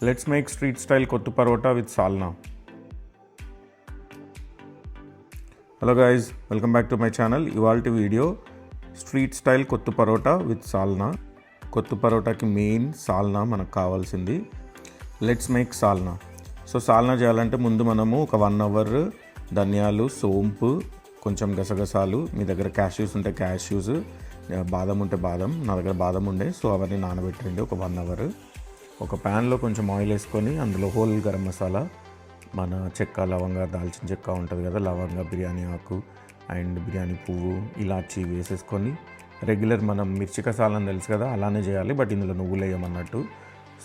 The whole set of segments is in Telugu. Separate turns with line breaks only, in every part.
Let's make street style kottu parota with salna. Hello guys, welcome back to my channel. ఇవాల్టి video street style kothu parotta with salna. Kothu పరోటాకి మెయిన్ సాల్నా మనకు కావాల్సింది. Let's make salna. So salna చేయాలంటే ముందు మనము ఒక 1 అవర్ ధనియాలు, సోంపు, కొంచెం గసగసాలు, మీ దగ్గర క్యాష్యూస్ ఉంటే క్యాష్యూస్, బాదం ఉంటే బాదం, నా దగ్గర బాదం ఉండే, సో అవన్నీ నానబెట్టండి ఒక 1 అవర్. ఒక ప్యాన్లో కొంచెం ఆయిల్ వేసుకొని అందులో హోల్ గరం మసాలా, మన చెక్క, లవంగ, దాల్చిన చెక్క ఉంటుంది కదా, లవంగ, బిర్యానీ ఆకు అండ్ బిర్యానీ పువ్వు, ఇలాచి వేసేసుకొని రెగ్యులర్ మనం మిర్చి కసాలని తెలుసు కదా, అలానే చేయాలి, బట్ ఇందులో నువ్వులు వేయమన్నట్టు.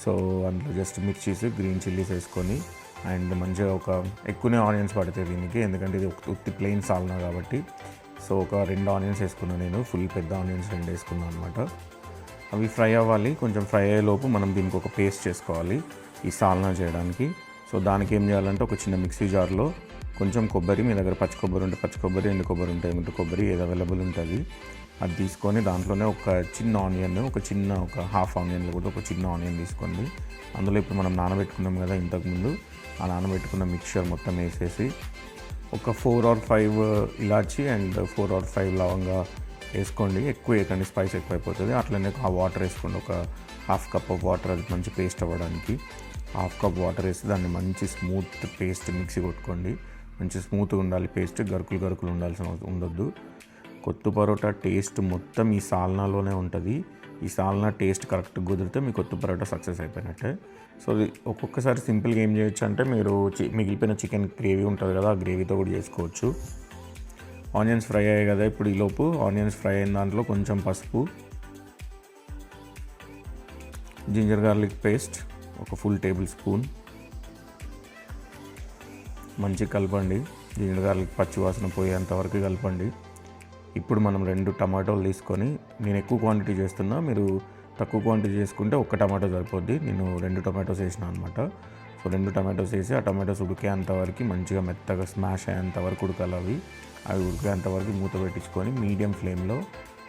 సో అందులో జస్ట్ మిర్చీస్, గ్రీన్ చిల్లీస్ వేసుకొని అండ్ మంచిగా ఎక్కువనే ఆనియన్స్ పడతాయి దీనికి, ఎందుకంటే ఇది ఉత్తి ప్లెయిన్ సాల్నా కాబట్టి. సో ఒక 2 ఆనియన్స్ వేసుకున్నాను నేను, ఫుల్ పెద్ద ఆనియన్స్ 2 వేసుకున్నాను అనమాట. అవి ఫ్రై అవ్వాలి. కొంచెం ఫ్రై అయ్యేలోపు మనం దీనికి ఒక పేస్ట్ చేసుకోవాలి ఈ సాల్నా చేయడానికి. సో దానికి ఏం చేయాలంటే ఒక చిన్న మిక్సీ జార్లో కొంచెం కొబ్బరి, మీ దగ్గర పచ్చి కొబ్బరి ఉంటే పచ్చి కొబ్బరి, ఎండు కొబ్బరి ఉంటే ఎండు కొబ్బరి, ఏది అవైలబుల్ ఉంటుంది అది తీసుకొని దాంట్లోనే ఒక చిన్న ఆనియన్, ఒక హాఫ్ ఆనియన్లో కూడా ఒక చిన్న ఆనియన్ తీసుకోండి. అందులో ఇప్పుడు మనం నానబెట్టుకున్నాం కదా ఇంతకుముందు, ఆ నానబెట్టుకున్న మిక్చర్ మొత్తం వేసేసి ఒక 4 or 5 ఇలాచి అండ్ 4 or 5 లవంగా వేసుకోండి. ఎక్కువ వేయకండి, స్పైస్ ఎక్కువ అయిపోతుంది. అట్లనే ఆ వాటర్ వేసుకోండి, ఒక ½ కప్ ఆఫ్ వాటర్, అది మంచి పేస్ట్ అవ్వడానికి. ½ కప్ వాటర్ వేసి దాన్ని మంచి స్మూత్ పేస్ట్ మిక్సీ కొట్టుకోండి. మంచి స్మూత్గా ఉండాలి పేస్ట్, గరుకులు ఉండాల్సిన ఉండొద్దు. కొత్తు పరోటా టేస్ట్ మొత్తం ఈ సాల్నాలోనే ఉంటుంది. ఈ సాల్నా టేస్ట్ కరెక్ట్ కుదిరితే మీ కొత్తు పరోటా సక్సెస్ అయిపోయినట్టే. సో ఒక్కొక్కసారి సింపుల్గా ఏం చేయొచ్చు అంటే మీరు మిగిలిపోయిన చికెన్ గ్రేవీ ఉంటుంది కదా, ఆ గ్రేవీతో కూడా చేసుకోవచ్చు. ఆనియన్స్ ఫ్రై అయ్యాయి కదా, ఇప్పుడు ఈలోపు ఆనియన్స్ ఫ్రై అయిన దాంట్లో కొంచెం పసుపు, జింజర్ గార్లిక్ పేస్ట్ ఒక ఫుల్ టేబుల్ స్పూన్, మంచిగా కలపండి. జింజర్ గార్లిక్ పచ్చి వాసన పోయేంత వరకు కలపండి. ఇప్పుడు మనం 2 టమాటోలు తీసుకొని, నేను ఎక్కువ క్వాంటిటీ చేస్తున్నా, మీరు తక్కువ క్వాంటిటీ చేసుకుంటే 1 టమాటో సరిపోద్ది. నేను 2 టమాటోస్ వేసిన అనమాట. సో 2 టమాటోస్ వేసి ఆ టమాటోస్ ఉడికేంత వరకు మంచిగా మెత్తగా స్మాష్ అయ్యేంత వరకు ఉడకాలి. అవి ఉడికేంత వరకు మూత పెట్టించుకొని మీడియం ఫ్లేమ్లో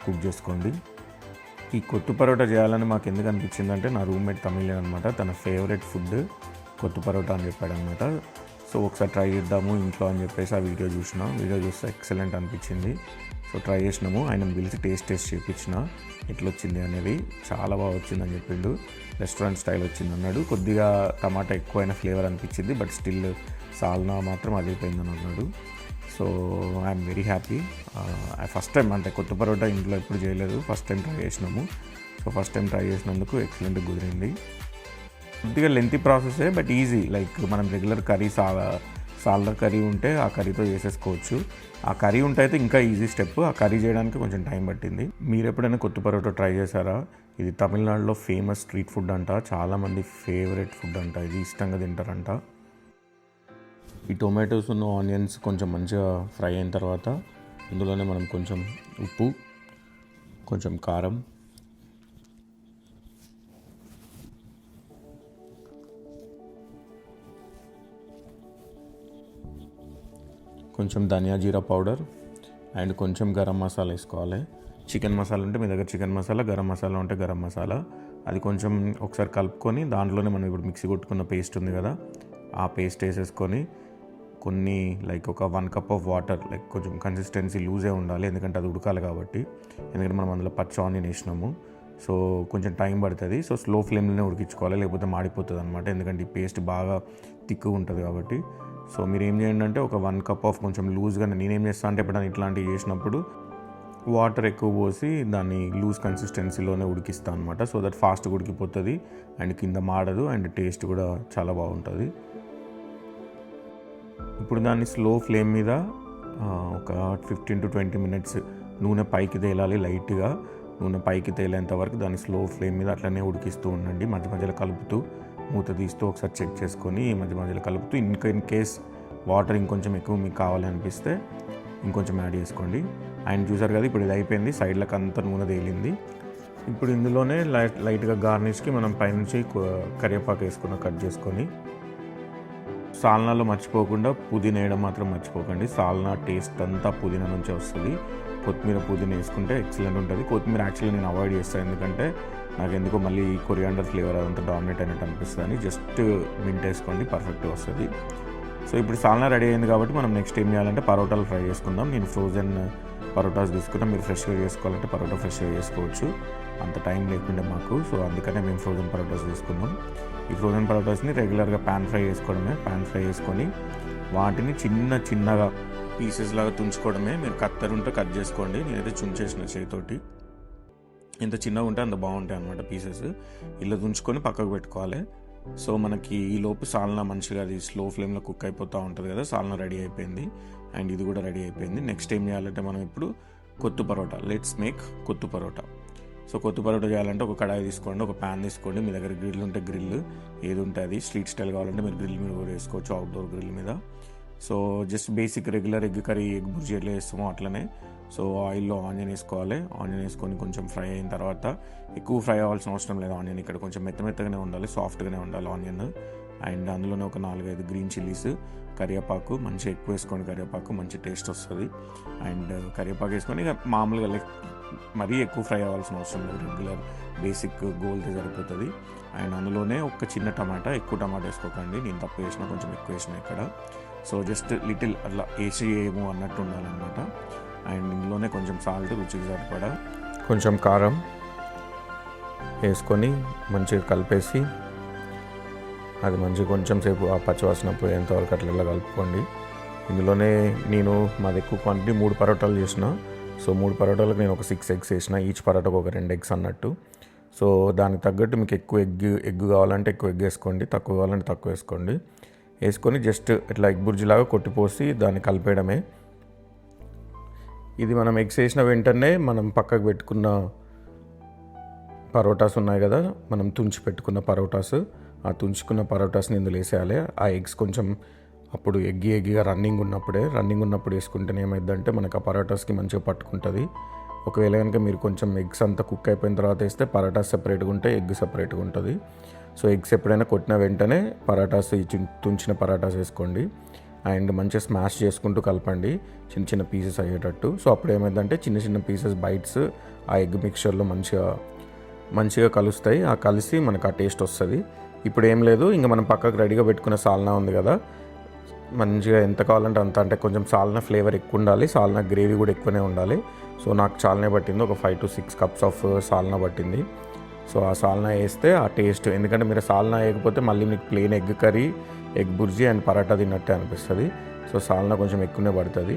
కుక్ చేసుకోండి. ఈ కొత్తు పరోటా చేయాలని మాకు ఎందుకు అనిపించిందంటే, నా రూమ్మేట్ తమిళన్ అనమాట, తన ఫేవరెట్ ఫుడ్ కొత్తు పరోటా అని చెప్పాడనమాట. సో ఒకసారి ట్రై చేద్దాము ఇంట్లో అని చెప్పేసి ఆ వీడియో చూస్తే ఎక్సలెంట్ అనిపించింది. సో ట్రై చేసినాము, ఆయనను పిలిచి టేస్ట్ చేయించిన ఎట్లా వచ్చింది అనేది. చాలా బాగా వచ్చిందని చెప్పిండు, రెస్టారెంట్ స్టైల్ వచ్చింది అన్నాడు. కొద్దిగా టమాటా ఎక్కువైన ఫ్లేవర్ అనిపించింది, బట్ స్టిల్ సాల్నా మాత్రం అదిరిపోయిందని అన్నాడు. So I'm very happy. First time అంటే కొత్త పరోటా ఇంట్లో ఎప్పుడు చేయలేదు, ఫస్ట్ టైం ట్రై చేసినాము. సో ఫస్ట్ టైం ట్రై చేసినందుకు ఎక్సలెంట్ కుదిరింది. కొద్దిగా లెంతీ ప్రాసెసే, బట్ ఈజీ. లైక్ మనం రెగ్యులర్ కర్రీ సాల్నా కర్రీ ఉంటే ఆ కర్రీతో చేసేసుకోవచ్చు. ఆ కర్రీ ఉంటే అయితే ఇంకా ఈజీ స్టెప్. ఆ కర్రీ చేయడానికి కొంచెం టైం పట్టింది. మీరు ఎప్పుడైనా కొత్త పరోటా ట్రై చేశారా? ఇది తమిళనాడులో ఫేమస్ స్ట్రీట్ ఫుడ్ అంట, చాలామంది ఫేవరెట్ ఫుడ్ అంట, ఇది ఇష్టంగా తింటారంట. ఈ టొమాటోస్ ఉన్న ఆనియన్స్ కొంచెం మంచిగా ఫ్రై అయిన తర్వాత అందులోనే మనం కొంచెం ఉప్పు, కొంచెం కారం, కొంచెం ధనియా జీరా పౌడర్ అండ్ కొంచెం గరం మసాలా వేసుకోవాలి. చికెన్ మసాలా ఉంటే మీ దగ్గర చికెన్ మసాలా, గరం మసాలా ఉంటే గరం మసాలా, అది కొంచెం ఒకసారి కలుపుకొని దాంట్లోనే మనం ఇప్పుడు మిక్సీ కొట్టుకున్న పేస్ట్ ఉంది కదా, ఆ పేస్ట్ వేసేసుకొని కొన్ని లైక్ ఒక 1 కప్ ఆఫ్ వాటర్, లైక్ కొంచెం కన్సిస్టెన్సీ లూజే ఉండాలి, ఎందుకంటే అది ఉడకాలి కాబట్టి. ఎందుకంటే మనం అందులో పచ్చి ఆనియన్ వేసినాము, సో కొంచెం టైం పడుతుంది. సో స్లో ఫ్లేమ్లోనే ఉడికించుకోవాలి, లేకపోతే మాడిపోతుంది అనమాట, ఎందుకంటే ఈ పేస్ట్ బాగా తిక్కుగా ఉంటుంది కాబట్టి. సో మీరు ఏం చేయండి అంటే ఒక 1 కప్ ఆఫ్ కొంచెం లూజ్గా, నేనేం చేస్తాను అంటే ఎప్పుడైనా ఇట్లాంటివి చేసినప్పుడు వాటర్ ఎక్కువ పోసి దాన్ని లూజ్ కన్సిస్టెన్సీలోనే ఉడికిస్తాను అనమాట. సో దట్ ఫాస్ట్గా ఉడికిపోతుంది అండ్ కింద మాడదు అండ్ టేస్ట్ కూడా చాలా బాగుంటుంది. ఇప్పుడు దాన్ని స్లో ఫ్లేమ్ మీద ఒక 15 to 20 minutes నూనె పైకి తేలాలి, లైట్గా నూనె పైకి తేలేంత వరకు దాన్ని స్లో ఫ్లేమ్ మీద అట్లనే ఉడికిస్తూ ఉండండి. మధ్య మధ్యలో కలుపుతూ, మూత తీస్తూ ఒకసారి చెక్ చేసుకొని మధ్య మధ్యలో కలుపుతూ, ఇన్ కేస్ వాటర్ ఇంకొంచెం ఎక్కువ మీకు కావాలి అనిపిస్తే ఇంకొంచెం యాడ్ చేసుకోండి. ఆయన చూసారు కదా, ఇప్పుడు ఇది అయిపోయింది, సైడ్లకు అంతా నూనె తేలింది. ఇప్పుడు ఇందులోనే లైట్గా గార్నిష్కి మనం పైనుంచి కరివేపాకు వేసుకున్న కట్ చేసుకొని, సాల్నాలో మర్చిపోకుండా పుదీనా వేయడం మాత్రం మర్చిపోకండి. సాల్నా టేస్ట్ అంతా పుదీనా నుంచే వస్తుంది. కొత్తిమీర, పుదీనా వేసుకుంటే ఎక్సలెంట్ ఉంటుంది. కొత్తిమీర యాక్చువల్లీ నేను అవాయిడ్ చేస్తాను, ఎందుకంటే నాకు ఎందుకో మళ్ళీ కొరియాండర్ ఫ్లేవర్ అదంతా డామినేట్ అయినట్టు అనిపిస్తుంది. జస్ట్ మింట్ వేసుకోండి, పర్ఫెక్ట్గా వస్తుంది. సో ఇప్పుడు సాల్నా రెడీ అయింది కాబట్టి మనం నెక్స్ట్ ఏం చేయాలంటే పరోటాలు ఫ్రై చేసుకుందాం. నేను ఫ్రోజన్ పరోటాస్ తీసుకుంటాం. మీరు ఫ్రెష్గా చేసుకోవాలంటే పరోటా ఫ్రెష్గా చేసుకోవచ్చు, అంత టైం లేకుండా మాకు. సో అందుకనే మేము ఫ్రోజన్ పరోటాస్ తీసుకుందాం. ఈ ఫ్రోజన్ పరోటాస్ని రెగ్యులర్గా ప్యాన్ ఫ్రై చేసుకోవడమే. ప్యాన్ ఫ్రై చేసుకొని వాటిని చిన్నగా పీసెస్ లాగా తుంచుకోవడమే. మీరు కత్తెర ఉంటే కట్ చేసుకోండి, నేనైతే చుంచేసిన చేతితోటి. ఎంత చిన్నగా ఉంటే అంత బాగుంటాయి అన్నమాట పీసెస్. ఇలా తుంచుకొని పక్కకు పెట్టుకోవాలి. సో మనకి ఈ లోపు సాల్నా మంచిగా అది స్లో ఫ్లేమ్లో కుక్ అయిపోతూ ఉంటుంది కదా. సాల్నా రెడీ అయిపోయింది అండ్ ఇది కూడా రెడీ అయిపోయింది. నెక్స్ట్ ఏం చేయాలంటే మనం ఇప్పుడు kothu parotta, let's make kothu parotta. So kothu parotta చేయాలంటే ఒక కడాయి తీసుకోండి, ఒక ప్యాన్ తీసుకోండి. మీ దగ్గర గ్రిల్ ఉంటే గ్రిల్, ఏది ఉంటే అది. స్ట్రీట్ స్టైల్ కావాలంటే మీరు గ్రిల్ మీద కూడా వేసుకోవచ్చు, అవుట్డోర్ గ్రిల్ మీద. So just basic regular egg curry, egg bhurji ఎట్లా వేస్తామో అట్లనే. సో ఆయిల్లో ఆనియన్ వేసుకోవాలి. ఆనియన్ వేసుకొని కొంచెం ఫ్రై అయిన తర్వాత, ఎక్కువ ఫ్రై అవ్వాల్సిన అవసరం లేదు ఆనియన్. ఇక్కడ కొంచెం మెత్తగానే ఉండాలి, సాఫ్ట్గానే ఉండాలి ఆనియన్. అండ్ అందులోనే ఒక 4-5 గ్రీన్ చిల్లీస్, కరివేపాకు మంచిగా ఎక్కువ వేసుకోండి. కరివేపాకు మంచి టేస్ట్ వస్తుంది. అండ్ కరివేపాకు వేసుకొని ఇక మామూలుగా మరీ ఎక్కువ ఫ్రై అవ్వాల్సిన అవసరం లేదు, రెగ్యులర్ బేసిక్ గోల్తే సరిపోతుంది. అండ్ అందులోనే ఒక చిన్న టమాటా, ఎక్కువ టమాటా వేసుకోకండి, నేను తప్పు వేసిన, కొంచెం ఎక్కువ వేసిన ఇక్కడ. సో జస్ట్ లిటిల్ అట్లా వేసి ఏమో అన్నట్టు ఉండాలన్నమాట. అండ్ ఇందులోనే కొంచెం సాల్ట్, రుచికి సరిపడా కొంచెం కారం వేసుకొని మంచిగా కలిపేసి అది మంచిగా కొంచెం సేపు ఆ పచ్చివాసన పోయేంతవరకు అట్లా కలుపుకోండి. ఇందులోనే నేను మాది ఎక్కువ క్వాంటిటీ 3 పరోటాలు చేసిన. సో 3 పరోటాలకు నేను ఒక 6 ఎగ్స్ వేసిన, ఈచ్ పరోటాకు ఒక 2 ఎగ్స్ అన్నట్టు. సో దానికి తగ్గట్టు మీకు ఎక్కువ ఎగ్ కావాలంటే ఎక్కువ ఎగ్ వేసుకోండి, తక్కువ కావాలంటే తక్కువ వేసుకోండి. వేసుకొని జస్ట్ ఇట్లా ఎగ్ బుర్జీలాగా కొట్టిపోసి దాన్ని కలిపేయడమే. ఇది మనం ఎగ్స్ వేసిన వెంటనే మనం పక్కకు పెట్టుకున్న పరోటాస్ ఉన్నాయి కదా, మనం తుంచి పెట్టుకున్న పరోటాస్, ఆ తుంచుకున్న పరోటాస్ని ఇందులో వేసేయాలి. ఆ ఎగ్స్ కొంచెం అప్పుడు ఎగ్గిగా రన్నింగ్ ఉన్నప్పుడు వేసుకుంటేనే ఏమైందంటే మనకు ఆ పరోటాస్కి మంచిగా పట్టుకుంటుంది. ఒకవేళ కనుక మీరు కొంచెం ఎగ్స్ అంతా కుక్ అయిపోయిన తర్వాత వేస్తే పరోటాస్ సెపరేట్గా ఉంటాయి, ఎగ్ సెపరేట్గా ఉంటుంది. సో ఎగ్స్ ఎప్పుడైనా కొట్టిన వెంటనే పరోటాస్, తుంచిన పరోటాస్ వేసుకోండి. అండ్ మంచిగా స్మాష్ చేసుకుంటూ కలపండి, చిన్న పీసెస్ అయ్యేటట్టు. సో అప్పుడు ఏమైందంటే చిన్న పీసెస్ బైట్స్ ఆ ఎగ్ మిక్చర్లో మంచిగా కలుస్తాయి. ఆ కలిసి మనకు ఆ టేస్ట్ వస్తుంది. ఇప్పుడు ఏం లేదు, ఇంకా మనం పక్కకు రెడీగా పెట్టుకున్న సాల్నా ఉంది కదా, మంచిగా ఎంత కావాలంటే అంత, అంటే కొంచెం సాల్నా ఫ్లేవర్ ఎక్కువ ఉండాలి, సాల్నా గ్రేవీ కూడా ఎక్కువనే ఉండాలి. సో నాకు చాలానే పట్టింది, ఒక 5 to 6 cups ఆఫ్ సాల్నా పట్టింది. సో ఆ సాల్నా వేస్తే ఆ టేస్ట్, ఎందుకంటే మీరు సాల్నా వేయకపోతే మళ్ళీ మీకు plain egg curry, egg bhurji and paratha తిన్నట్టే అనిపిస్తుంది. సో సాల్నా కొంచెం ఎక్కువనే పడుతుంది.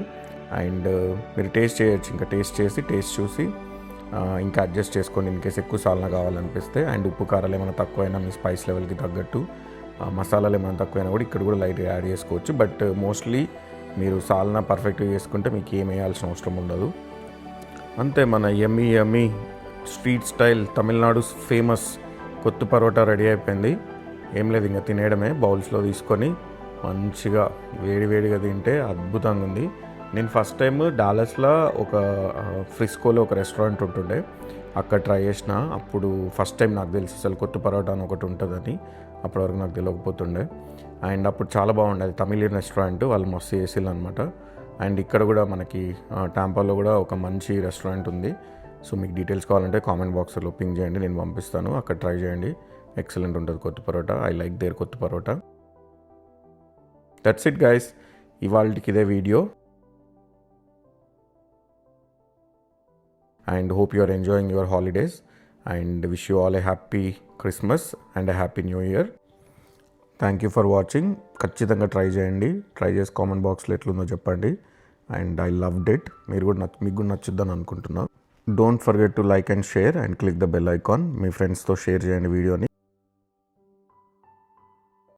అండ్ మీరు టేస్ట్ చేయొచ్చు, ఇంకా టేస్ట్ చూసి ఇంకా అడ్జస్ట్ చేసుకోండి ఇన్కేస్ ఎక్కువ సాల్నా కావాలనిపిస్తే. అండ్ ఉప్పు కారాలు ఏమైనా తక్కువైనా మీ స్పైస్ లెవెల్కి తగ్గట్టు, మసాలాలు ఏమైనా తక్కువైనా కూడా ఇక్కడ కూడా లైట్గా యాడ్ చేసుకోవచ్చు. బట్ మోస్ట్లీ మీరు సాల్నా పర్ఫెక్ట్గా చేసుకుంటే మీకు ఏం వేయాల్సిన అవసరం ఉండదు. అంతే, మన యమ్మీ స్ట్రీట్ స్టైల్ తమిళనాడు ఫేమస్ కొత్తు పరోటా రెడీ అయిపోయింది. ఏం లేదు, ఇంకా తినేయడమే. బౌల్స్లో తీసుకొని మంచిగా వేడిగా తింటే అద్భుతంగా ఉంది. నేను ఫస్ట్ టైం డాలస్లో ఒక ఫ్రిస్కోలో ఒక రెస్టారెంట్ ఉంటుండే, అక్కడ ట్రై చేసిన. అప్పుడు ఫస్ట్ టైం నాకు తెలిసి అసలు కొత్తు పరోటా అని ఒకటి ఉంటుందని, అప్పటివరకు నాకు తెలియకపోతుండే. అండ్ అప్పుడు చాలా బాగుండేది, తమిళియన్ రెస్టారెంట్, వాళ్ళు మస్తు చేసిల్లు అనమాట. అండ్ ఇక్కడ కూడా మనకి టాంపాలో కూడా ఒక మంచి రెస్టారెంట్ ఉంది. సో మీకు డీటెయిల్స్ కావాలంటే కామెంట్ బాక్స్లో పింగ్ చేయండి, నేను పంపిస్తాను. అక్కడ ట్రై చేయండి, ఎక్సలెంట్ ఉంటుంది kothu parotta. I like there kothu parotta. That's it guys, ఇవాళకి ఇదే video. And hope you are enjoying your holidays and wish you all a happy Christmas and a happy New Year. Thank you for watching. ఖచ్చితంగా ట్రై చేసి కామెంట్ బాక్స్లో ఎట్లుందో చెప్పండి. And I loved it. మీకు కూడా నచ్చుద్దని అనుకుంటున్నా. Don't forget to like and share and click the bell icon. మీ ఫ్రెండ్స్తో షేర్ చేయండి వీడియోని.